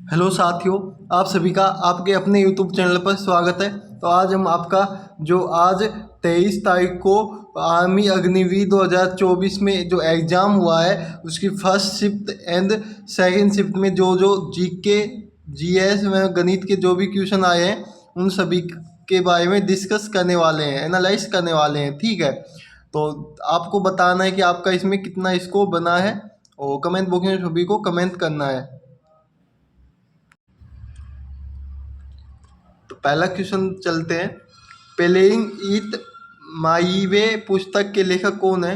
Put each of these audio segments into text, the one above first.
Hello साथियों, आप सभी का आपके अपने यूट्यूब चैनल पर स्वागत है। तो आज हम आपका जो आज 23 तारीख को आर्मी अग्निवीर 2024 में जो एग्ज़ाम हुआ है उसकी first shift and second shift में जो जो जीके जीएस में गणित के जो भी क्वेश्चन आए हैं उन सभी के बारे में डिस्कस करने वाले हैं, एनालाइज करने वाले हैं। ठीक है, तो आपको बताना है कि आपका इसमें कितना स्कोर बना है और कमेंट बॉक्स में सभी को कमेंट करना है। तो पहला क्वेश्चन चलते हैं। प्लेइंग इट माई पुस्तक के लेखक कौन है?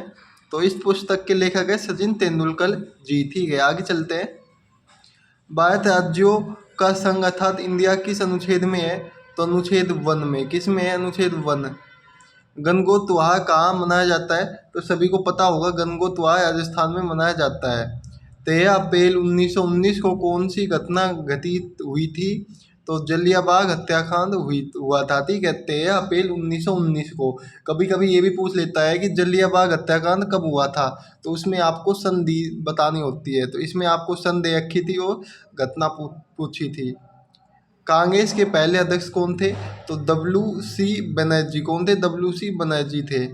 तो इस पुस्तक के लेखक है सचिन तेंदुलकर जी। ठीक है, आगे चलते हैं। भारत राज्यों का संघ अर्थात इंडिया किस अनुच्छेद में है? तो अनुच्छेद 1 में। किस में है? अनुच्छेद 1। गणगौर त्योहार कहाँ मनाया जाता है? तो सभी को पता होगा, गणगौर त्योहार राजस्थान में मनाया जाता है। 13 अप्रैल 1919 को कौन सी घटना घटित हुई थी? तो जलियांवाला हत्याकांड हुआ था। ठीक है, 13 अप्रैल 1919 को। कभी कभी ये भी पूछ लेता है कि जलियांवाला हत्याकांड कब हुआ था, तो उसमें आपको सन दी बतानी होती है। तो इसमें आपको सन दे रखी थी और घटना पूछी थी। कांग्रेस के पहले अध्यक्ष कौन थे? तो WC बनर्जी। कौन थे? WC बनर्जी थे।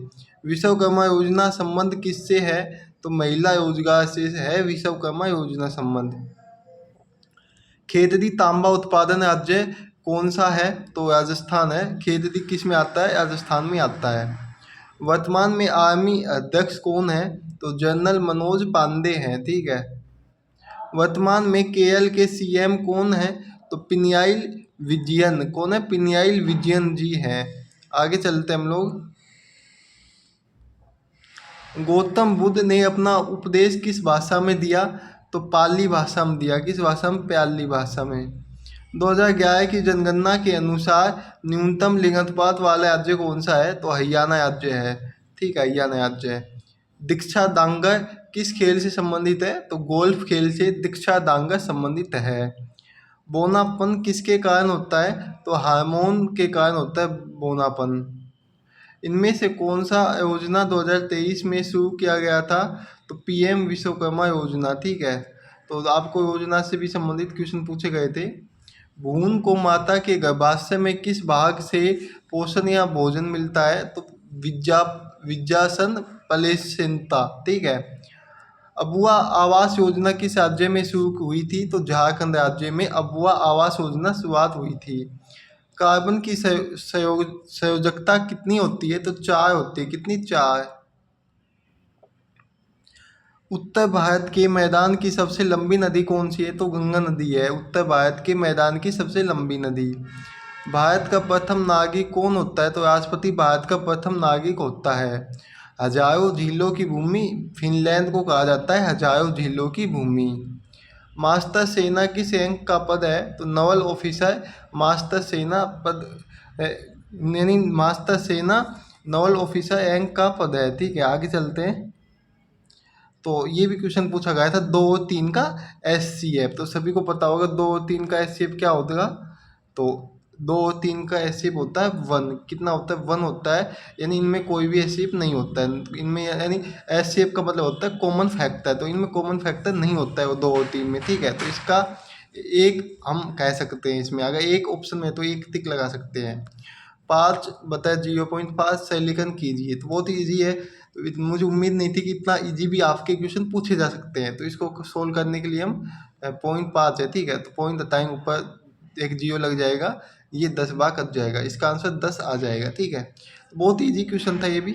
विश्वकर्मा योजना संबंध किससे है? तो महिला रोजगार से है विश्वकर्मा योजना संबंध। खेतड़ी तांबा उत्पादन राज्य कौन सा है? तो राजस्थान है। खेतड़ी किस में आता है? राजस्थान में आता है। वर्तमान में आर्मी अध्यक्ष कौन है? तो जनरल मनोज पांडे हैं। ठीक है। वर्तमान में केरल के CM कौन है? तो पिनराई विजयन। कौन है? पिनराई विजयन जी हैं। आगे चलते हम लोग। गौतम बुद्ध ने अपना उपदेश किस भाषा में दिया? तो पाली भाषा में दिया। किस भाषा में? पाली भाषा में। 2011 की जनगणना के अनुसार न्यूनतम लिंगानुपात वाला राज्य कौन सा है? तो हरियाणा राज्य है। ठीक है, हरियाणा राज्य है। दीक्षा दांगर किस खेल से संबंधित है? तो गोल्फ खेल से दीक्षा दांगर संबंधित है। बोनापन किसके कारण होता है? तो हार्मोन के कारण होता है बोनापन। इनमें से कौन सा योजना 2023 में शुरू किया गया था? तो PM विश्वकर्मा योजना। ठीक है, तो आपको योजना से भी संबंधित क्वेश्चन पूछे गए थे। भ्रूण को माता के गर्भाशय में किस भाग से पोषण या भोजन मिलता है? तो विज्जासन प्लेसेंटा। ठीक है। अबुआ आवास योजना किस राज्य में शुरू हुई थी? तो झारखंड राज्य में अबुआ आवास योजना शुरुआत हुई थी। कार्बन की संयोजकता कितनी होती है? तो 4 होती है। कितनी? 4। उत्तर भारत के मैदान की सबसे लंबी नदी कौन सी है? तो गंगा नदी है। उत्तर भारत के मैदान की सबसे लंबी नदी। भारत का प्रथम नागरिक कौन होता है? तो राष्ट्रपति भारत का प्रथम नागरिक होता है। हजारों झीलों की भूमि फिनलैंड को कहा जाता है हजारों झीलों की भूमि। मास्टर सेना किस रैंक का पद है? तो नवल ऑफिसर मास्टर सेना पद यानी मास्टर सेना नवल ऑफिसर रैंक का पद है। ठीक है, आगे चलते हैं। तो ये भी क्वेश्चन पूछा गया था 2 और 3 का SCF। तो सभी को पता होगा 2 और 3 का SCF क्या होगा। तो 2 और 3 का SCF होता है 1। कितना होता है? 1 होता है। यानी इनमें कोई भी SCF नहीं होता है इनमें, यानी SCF का मतलब होता है कॉमन फैक्टर। तो इनमें कॉमन फैक्टर नहीं होता है वो 2 और 3 में। ठीक है, तो इसका एक हम कह सकते हैं, इसमें अगर एक ऑप्शन में तो एक टिक लगा सकते हैं। 5/0.5 से लेखन कीजिए। तो बहुत ईजी है। तो मुझे उम्मीद नहीं थी कि इतना इजी भी आपके क्वेश्चन पूछे जा सकते हैं। तो इसको सोल्व करने के लिए हम 0.5 है। ठीक है, तो पॉइंट बताएं, ऊपर एक 0 लग जाएगा, ये 10 बार कट जाएगा, इसका आंसर 10 आ जाएगा। ठीक है, तो बहुत ईजी क्वेश्चन था ये भी।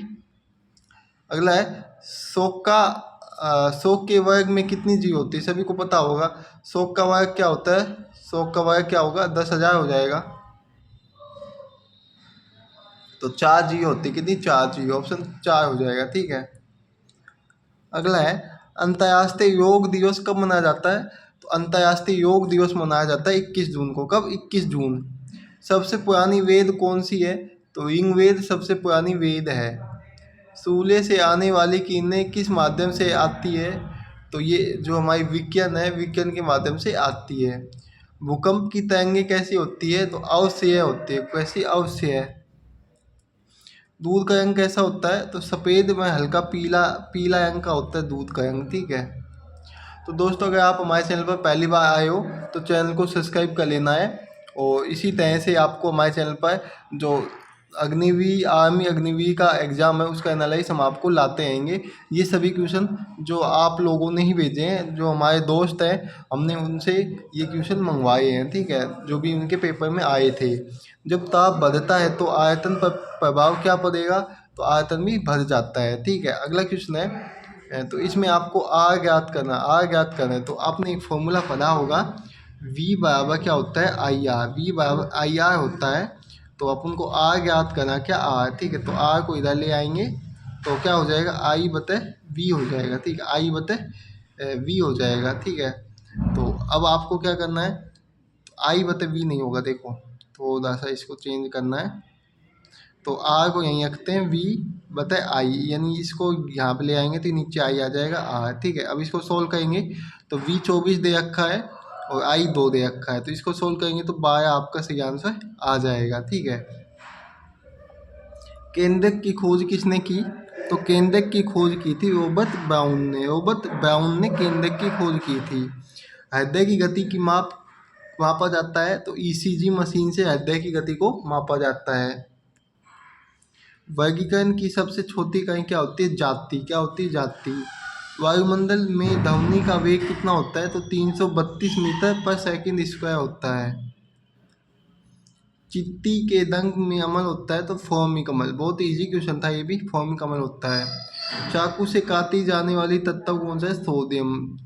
अगला है 100 के वर्ग में कितनी जीरो होती है? सभी को पता होगा 100 का वर्ग क्या होता है। 100 का वर्ग क्या होगा? 10,000 हो जाएगा। तो 4 जीरो होती है। कितनी? 4 जीरो। ऑप्शन 4 हो जाएगा। ठीक है। अगला है अंतर्राष्ट्रीय योग दिवस कब मनाया जाता है? तो अंतर्राष्ट्रीय योग दिवस मनाया जाता है 21 जून को। कब? 21 जून। सबसे पुरानी वेद कौन सी है? तो ऋग्वेद सबसे पुरानी वेद है। सूर्य से आने वाली किरणें किस माध्यम से आती है? तो ये जो हमारी विकिरण है, विकिरण के माध्यम से आती है। भूकंप की तरंगें कैसी होती है? तो अवक्षय होती है। कैसी? अवक्षय। दूध का रंग कैसा होता है? तो सफ़ेद में हल्का पीला पीला रंग का होता है दूध का रंग। ठीक है। तो दोस्तों अगर आप हमारे चैनल पर पहली बार आए हो तो चैनल को सब्सक्राइब कर लेना है। और इसी तरह से आपको हमारे चैनल पर जो अग्निवीर आर्मी अग्निवीर का एग्ज़ाम है उसका एनालाइज हम आपको लाते रहेंगे। ये सभी क्वेश्चन जो आप लोगों ने ही भेजे हैं, जो हमारे दोस्त हैं, हमने उनसे ये क्वेश्चन मंगवाए हैं, ठीक है, जो भी उनके पेपर में आए थे। जब ताप बढ़ता है तो आयतन पर प्रभाव क्या पड़ेगा, तो आयतन भी बढ़ जाता है, ठीक है। अगला क्वेश्चन है तो इसमें आपको आर ज्ञात करना है। तो आपने एक फॉर्मूला पढ़ा होगा, वी बराबर क्या होता है, आई आर। वी बराबर आई आर होता है। तो अपन को आर ज्ञात करना, क्या आर, ठीक है। तो आर को इधर ले आएंगे तो क्या हो जाएगा, आई बटे वी हो जाएगा, ठीक है। आई बटे वी हो जाएगा, ठीक है। तो अब आपको क्या करना है, आई बटे वी नहीं होगा, देखो थोड़ा सा इसको चेंज करना है। तो आर को यहीं रखते हैं, वी बटे आई, यानी इसको यहाँ पे ले आएंगे तो नीचे आई आ जाएगा आर, ठीक है। अब इसको सोल्व करेंगे तो वी 24 दे रखा है और आई 2 दे रखा है, तो इसको सोल्व करेंगे तो 12 आपका सही आंसर आ जाएगा, ठीक है। केंद्रक की खोज किसने की, तो केंद्रक की खोज की थी रॉबर्ट ब्राउन ने। रॉबर्ट ब्राउन ने केंद्रक की खोज की थी। हृदय की गति की मापा जाता है, तो ईसीजी मशीन से हृदय की गति को मापा जाता है। वर्गीकरण की सबसे छोटी इकाई क्या होती है, जाति। क्या होती है, जाति। वायुमंडल में ध्वनि का वेग कितना होता है, तो 332 मीटर पर सेकंड स्क्वायर होता है। चिट्टी के रंग में अमल होता है, तो फॉर्मिक अमल। बहुत इजी क्वेश्चन था ये भी, फॉर्मिक अमल होता है। चाकू से काटी जाने वाली तत्व कौन सा है, सोडियम।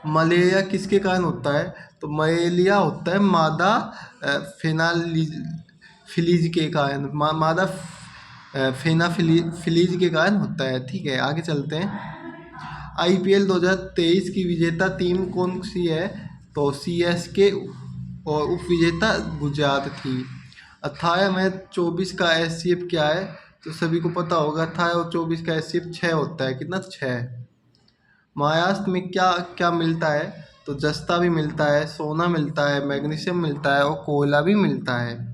मलेरिया किसके कारण होता है, तो मलेरिया होता है मादा फिलीज के कारण, मादा फिलीज के कारण होता है, ठीक है। आगे चलते हैं। आईपीएल 2023 की विजेता टीम कौन सी है, तो सीएसके, और उप विजेता गुजरात थी। 18 में 24 का एचसीएफ क्या है, तो सभी को पता होगा 18 और 24 का एचसीएफ 6 होता है, कितना, 6। महाराष्ट्र में क्या क्या मिलता है, तो जस्ता भी मिलता है, सोना मिलता है, मैग्नीशियम मिलता है और कोयला भी मिलता है।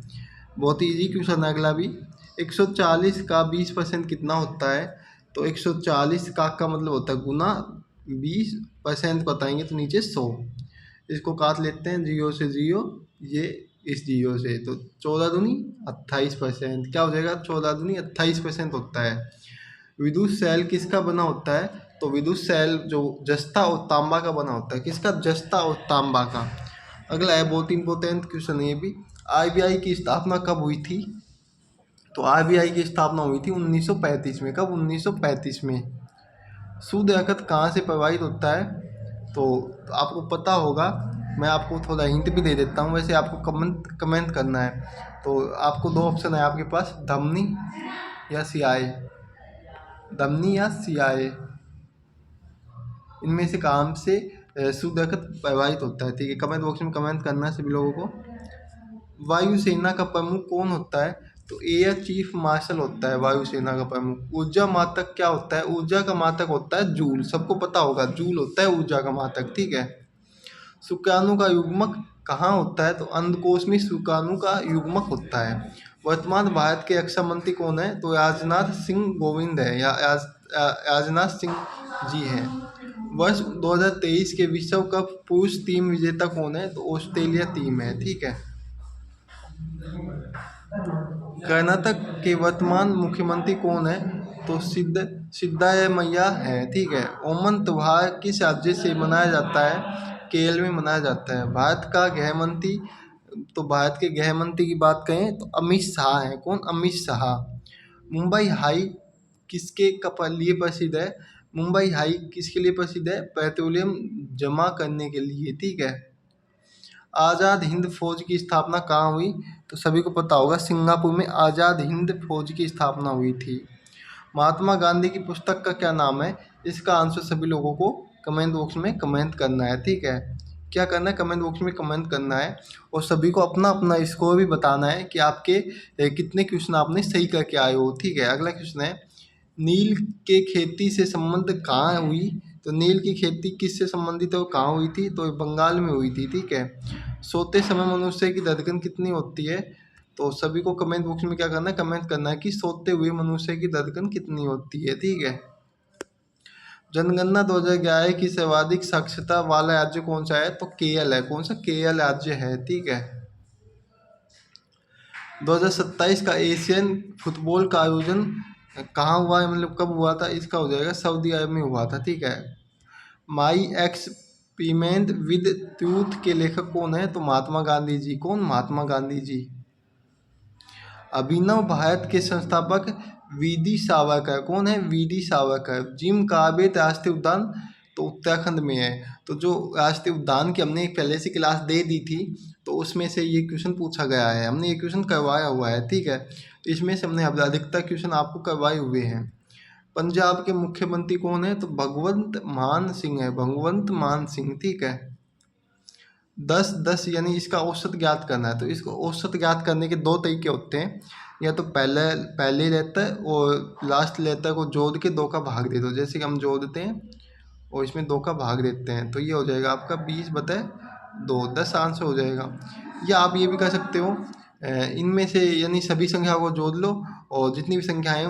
बहुत ही इजी क्वेश्चन है अगला भी। 140 का 20% कितना होता है, तो 140 का मतलब होता है गुना 20% बताएंगे तो नीचे 100। इसको काट लेते हैं, 0 से 0, ये इस 0 से, तो 14 दूनी 28%, क्या हो जाएगा, 14 दूनी 28% होता है। विद्युत सेल किसका बना होता है, तो विद्युत सेल जो जस्ता और तांबा का बना होता है, किसका, जस्ता और तांबा का। अगला है बहुत इंपॉर्टेंट क्वेश्चन है ये भी। आरबीआई की स्थापना कब हुई थी, तो आरबीआई की स्थापना हुई थी 1935 में। कब, 1935 में। शुद्ध रक्त कहाँ से प्रवाहित होता है, तो आपको पता होगा, मैं आपको थोड़ा हिंट भी दे देता हूँ, वैसे आपको कमेंट करना है। तो आपको दो ऑप्शन है आपके पास, धमनी या सियाए, धमनी या सियाए, इनमें से काम से शुद्ध रक्त प्रवाहित होता है, ठीक है। कमेंट बॉक्स में कमेंट करना है सभी लोगों को। वायुसेना का प्रमुख कौन होता है, तो एयर चीफ मार्शल होता है वायुसेना का प्रमुख। ऊर्जा मात्रक क्या होता है, ऊर्जा का मात्रक होता है जूल, सबको पता होगा, जूल होता है ऊर्जा का मात्रक, ठीक है। शुक्राणु का युग्मक कहाँ होता है, तो अंडकोश में शुक्राणु का युग्मक होता है। वर्तमान भारत के रक्षा मंत्री कौन है, तो राजनाथ सिंह गोविंद है, या राजनाथ सिंह जी हैं। वर्ष 2023 के विश्व कप पुरुष टीम विजेता कौन है, तो ऑस्ट्रेलिया टीम है, ठीक है। कर्नाटक के वर्तमान मुख्यमंत्री कौन है, तो सिद्धारमैया है, ठीक है। ओमन त्योहार किस राज्य से मनाया जाता है, केरल में मनाया जाता है। भारत का गृह मंत्री, तो भारत के गृह मंत्री की बात करें तो अमित शाह है, कौन, अमित शाह। मुंबई हाई किसके लिए प्रसिद्ध है, मुंबई हाई किसके लिए प्रसिद्ध है, पेट्रोलियम जमा करने के लिए, ठीक है। आज़ाद हिंद फौज की स्थापना कहाँ हुई, तो सभी को पता होगा, सिंगापुर में आज़ाद हिंद फौज की स्थापना हुई थी। महात्मा गांधी की पुस्तक का क्या नाम है, इसका आंसर सभी लोगों को कमेंट बॉक्स में कमेंट करना है, ठीक है। क्या करना है, कमेंट बॉक्स में कमेंट करना है, और सभी को अपना अपना स्कोर भी बताना है कि आपके कितने क्वेश्चन आपने सही करके आए हो, ठीक है। अगला क्वेश्चन है, नील के खेती से संबंध कहाँ हुई, तो नील की खेती किससे संबंधित है, वो कहाँ हुई थी, तो बंगाल में हुई थी, ठीक है। सोते समय मनुष्य की धड़कन कितनी होती है, तो सभी को कमेंट बॉक्स में क्या करना है, कमेंट करना है कि सोते हुए मनुष्य की धड़कन कितनी होती है, ठीक है। जनगणना 2011 की सर्वाधिक साक्षरता वाला राज्य कौन सा है? तो केरल है। कौन सा? केरल राज्य है। ठीक है। 2027 का एशियन फुटबॉल का आयोजन कहाँ हुआ है, मतलब कब हुआ था? इसका हो जाएगा सऊदी अरब में हुआ था। ठीक है। माई एक्सपेरिमेंट विद ट्रूथ के लेखक कौन है? तो महात्मा गांधी जी। कौन? महात्मा गांधी जी। अभिनव भारत के संस्थापक वी.डी. सावरकर। कौन है? वी.डी. सावरकर। जिम कॉर्बेट राष्ट्रीय उद्यान तो उत्तराखंड में है। तो जो राष्ट्रीय उद्यान की हमने एक पहले से क्लास दे दी थी, तो उसमें से ये क्वेश्चन पूछा गया है, हमने ये क्वेश्चन करवाया हुआ है। ठीक है। तो इसमें से हमने अधिकतर क्वेश्चन आपको करवाए हुए हैं। पंजाब के मुख्यमंत्री कौन है? तो भगवंत मान सिंह है। भगवंत मान सिंह। ठीक है। 10-10 यानी इसका औसत ज्ञात करना है। तो इसको औसत ज्ञात करने के दो तरीके होते हैं, या तो पहले लेटर और लास्ट लेटर को जोड़ के 2 का भाग दे दो। जैसे कि हम जोड़ देते हैं और इसमें 2 का भाग देते हैं, तो ये हो जाएगा आपका 20/2, 10 आंसर हो जाएगा। या आप ये भी कर सकते हो, इनमें से यानी सभी संख्या को जोड़ लो और जितनी भी संख्याएं हैं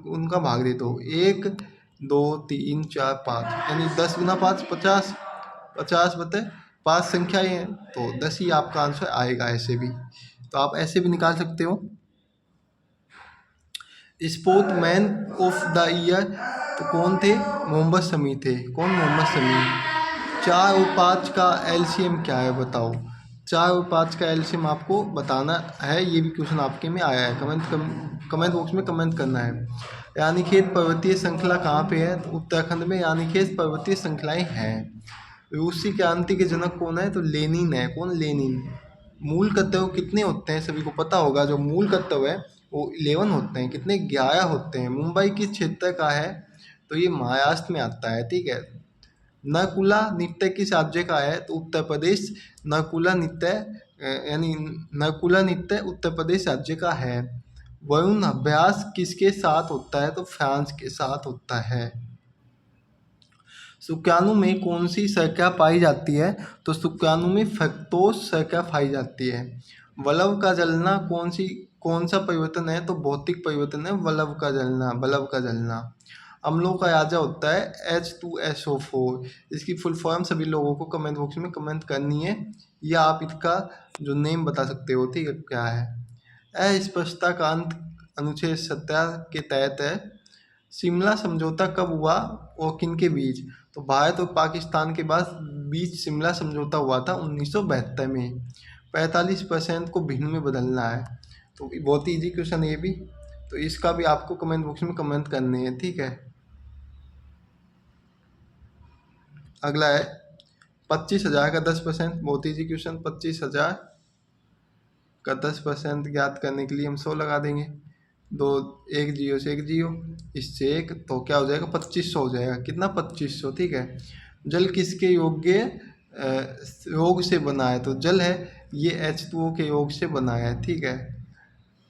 उनका भाग दे दो। 1 2 3 4 5 यानी 10 गुना 5 50, 50/5 संख्याएं हैं, तो 10 ही आपका आंसर आएगा। ऐसे भी तो आप ऐसे भी निकाल सकते हो। स्पोर्ट्समैन ऑफ द ईयर तो कौन थे? मोहम्मद शमी थे। कौन? मोहम्मद शमी। 4 और 5 का एलसीएम क्या है बताओ? 4 और 5 का एलसीएम आपको बताना है। ये भी क्वेश्चन आपके में आया है, कमेंट बॉक्स में कमेंट करना है। रानीखेत पर्वतीय श्रृंखला कहाँ पे है? तो उत्तराखंड में रानीखेत पर्वतीय श्रृंखलाएँ हैं। रूसी क्रांति के जनक कौन है? तो लेनिन है। कौन? लेनिन। मूल कर्तव्य कितने होते हैं? सभी को पता होगा, जो मूल कर्तव्य है वो 11 होते हैं। कितने? 11 होते हैं। मुंबई किस क्षेत्र का है? तो ये महाराष्ट्र में आता है। ठीक है। नकुला नृत्य किस राज्य का है? तो उत्तर प्रदेश। नकुला नृत्य यानी नकुला नृत्य उत्तर प्रदेश राज्य का है। वरुण अभ्यास किसके साथ होता है? तो फ्रांस के साथ होता है। शुक्राणु में कौन सी शर्करा पाई जाती है? तो शुक्राणु में फ्रक्टोज शर्करा पाई जाती है। वलव का जलना कौन सा परिवर्तन है? तो भौतिक परिवर्तन है वलव का जलना। अम्लों का राजा होता है H2SO4। इसकी फुल फॉर्म सभी लोगों को कमेंट बॉक्स में कमेंट करनी है, या आप इसका जो नेम बता सकते हो। ठीक है, क्या है? अस्पष्टता का अंत अनुच्छेद 17 के तहत है। शिमला समझौता कब हुआ और किन के बीच? तो भारत और पाकिस्तान के बीच शिमला समझौता हुआ था 1972 में। 45% को भिन्न में बदलना है। तो बहुत ही ईजी क्वेश्चन ये भी, तो इसका भी आपको कमेंट बॉक्स में कमेंट करने हैं। ठीक है। अगला है 25,000 का 10%। बहुत ईजी क्वेश्चन। 25,000 का 10% ज्ञात करने के लिए हम 100 लगा देंगे। 1 जीरो से 1 जीरो, इससे 1, तो क्या हो जाएगा? 2500 हो जाएगा। कितना? 2500। ठीक है। जल किसके योग्य योग से बना है? तो जल है ये H2O के योग से बना है। ठीक है।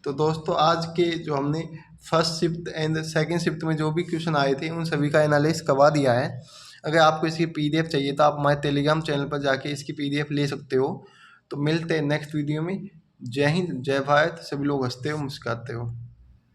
तो दोस्तों आज के जो हमने first shift and second shift में जो भी क्वेश्चन आए थे उन सभी का एनालिसिस करवा दिया है। अगर आपको इसकी PDF चाहिए तो आप हमारे टेलीग्राम चैनल पर जाके इसकी PDF ले सकते हो। तो मिलते हैं नेक्स्ट वीडियो में। जय हिंद, जय भारत। सभी लोग हंसते हो, मुस्कुराते हो।